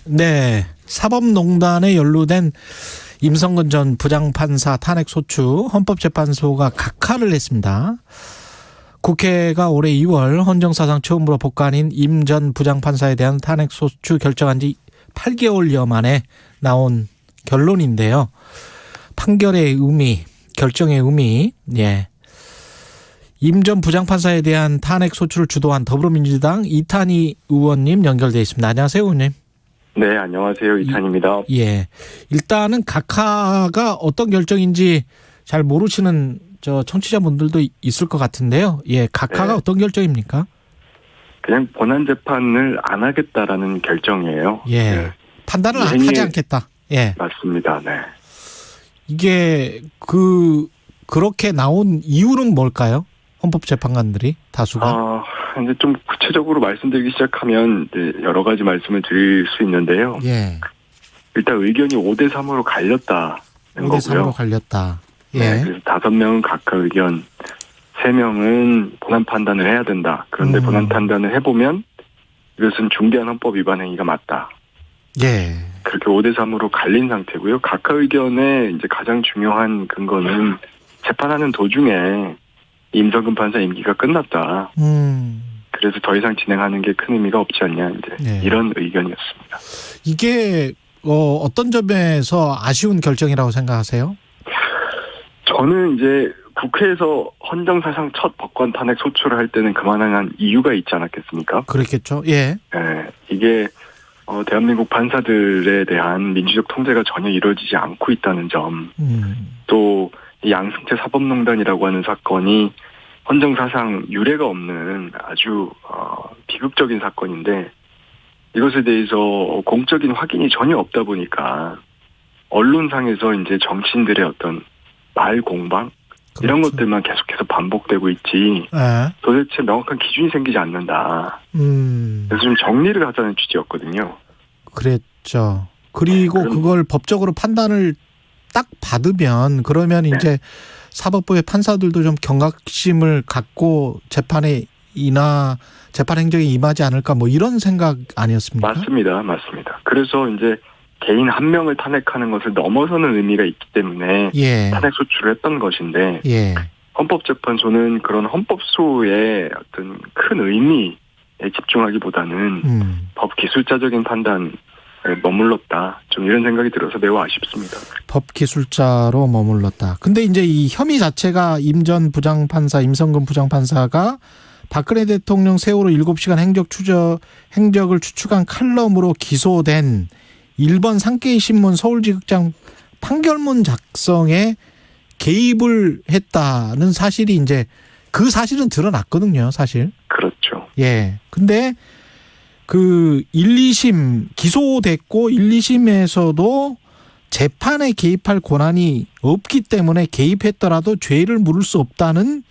네, 사법농단에 연루된 임성근 전 부장판사 탄핵소추 헌법재판소가 각하를 했습니다. 국회가 올해 2월 헌정사상 처음으로 복관인 임 전 부장판사에 대한 탄핵소추 결정한 지 8개월여 만에 나온 결론인데요. 판결의 의미, 결정의 의미, 예. 임 전 부장판사에 대한 탄핵소추를 주도한 더불어민주당 이탄희 의원님 연결되어 있습니다. 안녕하세요, 의원님. 네, 안녕하세요. 이탄입니다. 예. 일단은 각하가 어떤 결정인지 잘 모르시는 청취자분들도 있을 것 같은데요. 예, 각하가 네. 어떤 결정입니까? 그냥 본안 재판을 안 하겠다라는 결정이에요. 예. 네. 판단을 하지 않겠다. 예. 맞습니다. 네. 이게 그렇게 나온 이유는 뭘까요? 헌법재판관들이 다수가. 이제 좀 구체적으로 말씀드리기 시작하면 이제 여러 가지 말씀을 드릴 수 있는데요. 예. 일단 의견이 5대 3으로 갈렸다는 5대 3으로 거고요. 갈렸다. 예. 네, 그래서 5명은 각각 의견, 3명은 본안 판단을 해야 된다. 그런데 본안 판단을 해보면 이것은 중대한 헌법 위반 행위가 맞다. 예. 그렇게 5대 3으로 갈린 상태고요. 각하 의견의 이제 가장 중요한 근거는 재판하는 도중에 임성근 판사 임기가 끝났다. 그래서 더 이상 진행하는 게 큰 의미가 없지 않냐, 이제 네. 이런 의견이었습니다. 이게 어떤 점에서 아쉬운 결정이라고 생각하세요? 저는 이제 국회에서 헌정사상 첫 법관 탄핵 소추를 할 때는 그만한 이유가 있지 않았겠습니까? 그렇겠죠. 예. 네, 이게 대한민국 판사들에 대한 민주적 통제가 전혀 이루어지지 않고 있다는 점, 또 이 양승태 사법농단이라고 하는 사건이 헌정사상 유례가 없는 아주 비극적인 사건인데 이것에 대해서 공적인 확인이 전혀 없다 보니까 언론상에서 이제 정치인들의 어떤 말 공방 이런 그렇죠. 것들만 계속해서 반복되고 있지 예. 도대체 명확한 기준이 생기지 않는다. 그래서 좀 정리를 하자는 취지였거든요. 그랬죠. 그리고 그걸 법적으로 판단을 딱 받으면 그러면 네. 이제 사법부의 판사들도 좀 경각심을 갖고 재판 행정에 임하지 않을까 뭐 이런 생각 아니었습니까? 맞습니다. 그래서 이제 개인 한 명을 탄핵하는 것을 넘어서는 의미가 있기 때문에 예. 탄핵 소추를 했던 것인데 예. 헌법재판소는 그런 헌법소의 어떤 큰 의미에 집중하기보다는 법 기술자적인 판단에 머물렀다. 좀 이런 생각이 들어서 매우 아쉽습니다. 법 기술자로 머물렀다. 근데 이제 이 혐의 자체가 임 전 부장판사, 임성근 부장판사가 박근혜 대통령 세월호 7시간 행적을 추측한 칼럼으로 기소된 일본 산케이 신문 서울지극장 판결문 작성에 개입을 했다는 사실이 이제 그 사실은 드러났거든요, 사실. 그렇죠. 예. 근데 그 1, 2심 기소됐고 1, 2심에서도 재판에 개입할 권한이 없기 때문에 개입했더라도 죄를 물을 수 없다는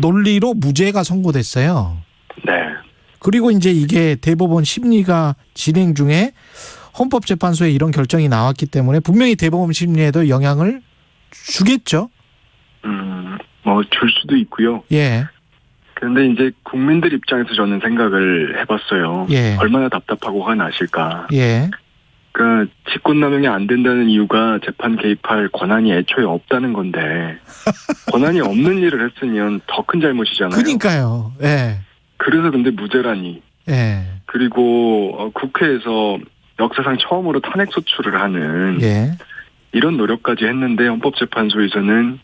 논리로 무죄가 선고됐어요. 네. 그리고 이제 이게 대법원 심리가 진행 중에 헌법재판소에 이런 결정이 나왔기 때문에 분명히 대법원 심리에도 영향을 주겠죠. 줄 수도 있고요. 예. 그런데 이제 국민들 입장에서 저는 생각을 해봤어요. 예. 얼마나 답답하고 화가 나실까. 예. 그러니까 직권남용이 안 된다는 이유가 재판 개입할 권한이 애초에 없다는 건데 권한이 없는 일을 했으면 더 큰 잘못이잖아요. 그러니까요. 예. 그래서 근데 무죄라니. 예. 그리고 국회에서 역사상 처음으로 탄핵 소추를 하는 예. 이런 노력까지 했는데 헌법재판소에서는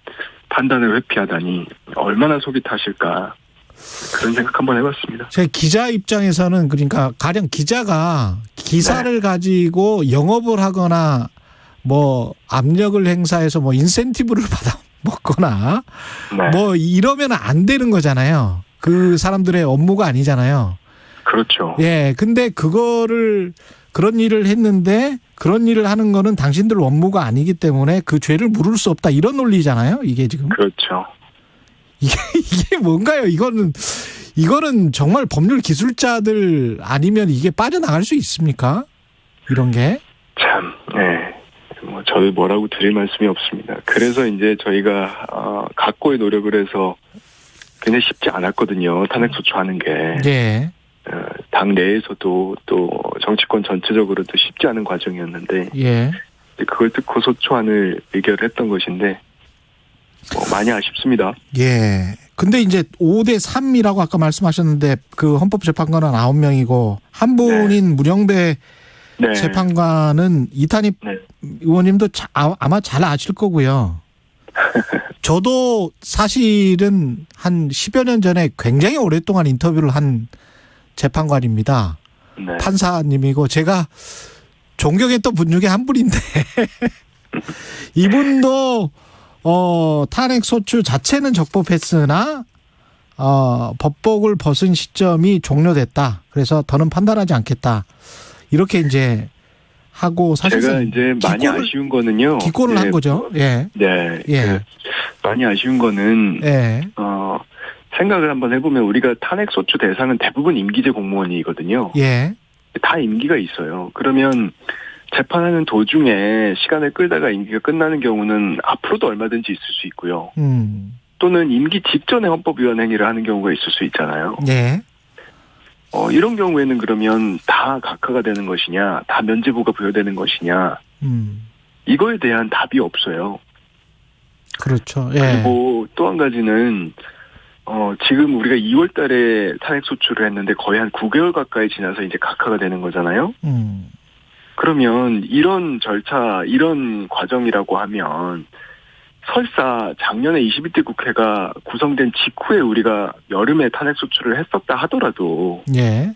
판단을 회피하다니 얼마나 속이 타실까. 그런 생각 한번 해봤습니다. 제 기자 입장에서는 그러니까 가령 기자가 기사를 네. 가지고 영업을 하거나 뭐 압력을 행사해서 뭐 인센티브를 받아 먹거나 네. 뭐 이러면 안 되는 거잖아요. 그 사람들의 업무가 아니잖아요. 그렇죠. 예. 근데 그런 일을 했는데 그런 일을 하는 거는 당신들 업무가 아니기 때문에 그 죄를 물을 수 없다. 이런 논리잖아요. 이게 지금. 그렇죠. 이게 뭔가요? 이거는 정말 법률 기술자들 아니면 이게 빠져나갈 수 있습니까? 이런 게? 참, 네. 저도 뭐라고 드릴 말씀이 없습니다. 그래서 이제 저희가, 각고의 노력을 해서 굉장히 쉽지 않았거든요. 탄핵소추하는 게. 예. 당 내에서도 또 정치권 전체적으로도 쉽지 않은 과정이었는데 예. 그걸 듣고 소초안을 의결했던 것인데 많이 아쉽습니다. 예. 근데 이제 5대3이라고 아까 말씀하셨는데 그 헌법재판관은 9명이고 한 분인 문영배 네. 재판관은 이탄희 네. 의원님도 아마 잘 아실 거고요. 저도 사실은 한 10여 년 전에 굉장히 오랫동안 인터뷰를 한 재판관입니다. 네. 판사님이고 제가 존경했던 분 중에 한 분인데 이분도 탄핵소추 자체는 적법했으나 법복을 벗은 시점이 종료됐다. 그래서 더는 판단하지 않겠다. 이렇게 이제 하고 사실 제가 이제 많이 아쉬운 거는요. 기권을 한 거죠. 예. 네. 예. 많이 아쉬운 거는 예. 생각을 한번 해보면 우리가 탄핵소추 대상은 대부분 임기제 공무원이거든요. 예. 다 임기가 있어요. 그러면 재판하는 도중에 시간을 끌다가 임기가 끝나는 경우는 앞으로도 얼마든지 있을 수 있고요. 또는 임기 직전에 헌법위반 행위를 하는 경우가 있을 수 있잖아요. 예. 이런 경우에는 그러면 다 각하가 되는 것이냐, 다 면죄부가 부여되는 것이냐, 이거에 대한 답이 없어요. 그렇죠. 예. 그리고 또 한 가지는 지금 우리가 2월 달에 탄핵 소추를 했는데 거의 한 9개월 가까이 지나서 이제 각하가 되는 거잖아요. 그러면 이런 절차, 이런 과정이라고 하면 설사 작년에 21대 국회가 구성된 직후에 우리가 여름에 탄핵 소추를 했었다 하더라도 예.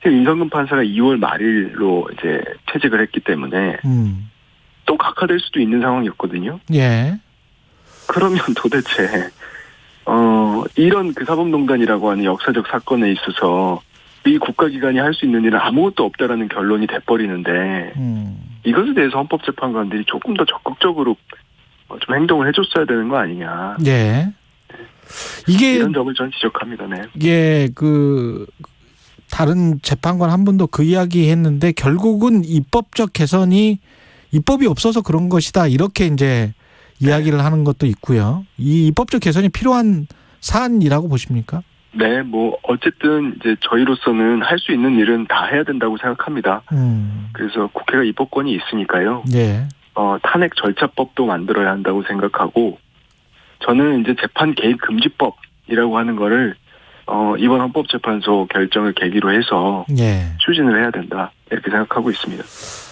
임성근 판사가 2월 말일로 이제 퇴직을 했기 때문에 또 각하될 수도 있는 상황이었거든요. 예. 그러면 도대체 이런 그 사법농단이라고 하는 역사적 사건에 있어서 이 국가기관이 할 수 있는 일은 아무것도 없다라는 결론이 돼버리는데 이것에 대해서 헌법재판관들이 조금 더 적극적으로 좀 행동을 해줬어야 되는 거 아니냐. 예. 이게 이런 점을 전 지적합니다. 네. 예, 다른 재판관 한 분도 그 이야기 했는데 결국은 입법적 개선이 입법이 없어서 그런 것이다. 이렇게 이제 이야기를 하는 것도 있고요. 이 입법적 개선이 필요한 사안이라고 보십니까? 네, 어쨌든 이제 저희로서는 할 수 있는 일은 다 해야 된다고 생각합니다. 그래서 국회가 입법권이 있으니까요. 예. 탄핵 절차법도 만들어야 한다고 생각하고, 저는 이제 재판 개입 금지법이라고 하는 거를, 이번 헌법재판소 결정을 계기로 해서, 예. 추진을 해야 된다. 이렇게 생각하고 있습니다.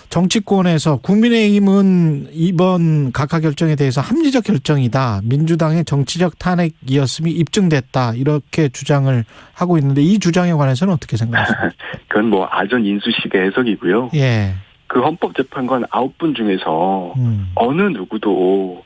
정치권에서 국민의힘은 이번 각하 결정에 대해서 합리적 결정이다. 민주당의 정치적 탄핵이었음이 입증됐다. 이렇게 주장을 하고 있는데 이 주장에 관해서는 어떻게 생각하십니까? 그건 아전 인수식의 해석이고요. 예. 그 헌법재판관 9분 중에서 어느 누구도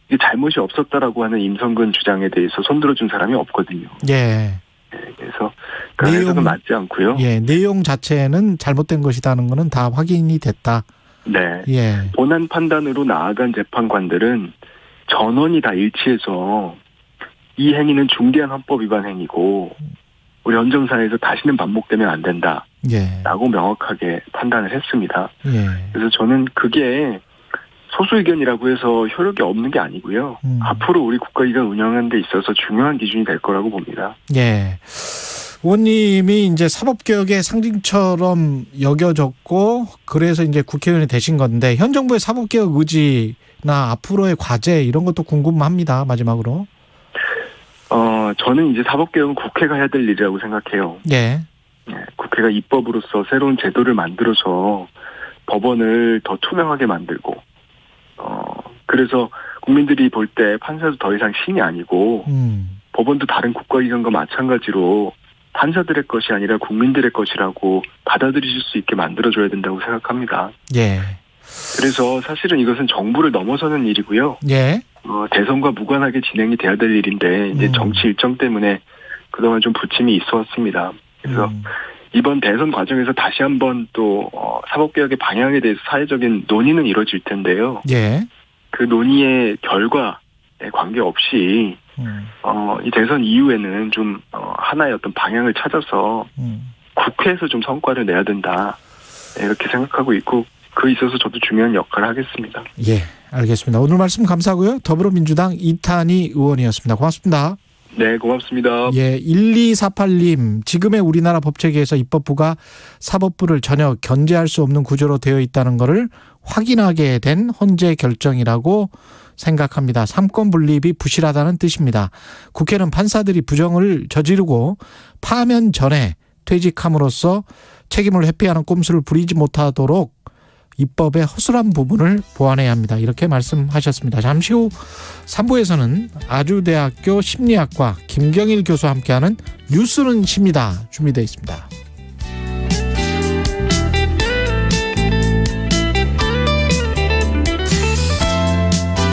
이게 잘못이 없었다라고 하는 임성근 주장에 대해서 손들어준 사람이 없거든요. 예. 그래서 그 해석은 맞지 않고요. 예, 내용 자체는 잘못된 것이라는 거는 다 확인이 됐다. 네. 예. 본안 판단으로 나아간 재판관들은 전원이 다 일치해서 이 행위는 중대한 헌법 위반 행위고 우리 헌정사에서 다시는 반복되면 안 된다. 예. 라고 명확하게 판단을 했습니다. 예. 그래서 저는 그게 소수 의견이라고 해서 효력이 없는 게 아니고요. 앞으로 우리 국가기관 운영하는 데 있어서 중요한 기준이 될 거라고 봅니다. 예. 의원님이 이제 사법개혁의 상징처럼 여겨졌고, 그래서 이제 국회의원이 되신 건데, 현 정부의 사법개혁 의지나 앞으로의 과제, 이런 것도 궁금합니다. 마지막으로. 저는 이제 사법개혁은 국회가 해야 될 일이라고 생각해요. 예. 국회가 입법으로서 새로운 제도를 만들어서 법원을 더 투명하게 만들고, 그래서 국민들이 볼 때 판사도 더 이상 신이 아니고, 법원도 다른 국가기관과 마찬가지로 판사들의 것이 아니라 국민들의 것이라고 받아들이실 수 있게 만들어줘야 된다고 생각합니다. 예. 그래서 사실은 이것은 정부를 넘어서는 일이고요. 예. 대선과 무관하게 진행이 돼야 될 일인데, 이제 정치 일정 때문에 그동안 좀 부침이 있어 왔습니다. 그래서 이번 대선 과정에서 다시 한번 또 사법개혁의 방향에 대해서 사회적인 논의는 이루어질 텐데요. 예. 그 논의의 결과에 관계없이 이 대선 이후에는 좀 하나의 어떤 방향을 찾아서 국회에서 좀 성과를 내야 된다. 이렇게 생각하고 있고 그 있어서 저도 중요한 역할을 하겠습니다. 예, 알겠습니다. 오늘 말씀 감사하고요. 더불어민주당 이탄희 의원이었습니다. 고맙습니다. 네, 고맙습니다. 예, 1248님, 지금의 우리나라 법체계에서 입법부가 사법부를 전혀 견제할 수 없는 구조로 되어 있다는 것을 확인하게 된 헌재 결정이라고 생각합니다. 삼권 분립이 부실하다는 뜻입니다. 국회는 판사들이 부정을 저지르고 파면 전에 퇴직함으로써 책임을 회피하는 꼼수를 부리지 못하도록 입법의 허술한 부분을 보완해야 합니다. 이렇게 말씀하셨습니다. 잠시 후 3부에서는 아주대학교 심리학과 김경일 교수와 함께하는 뉴스는 쉽니다. 준비되어 있습니다.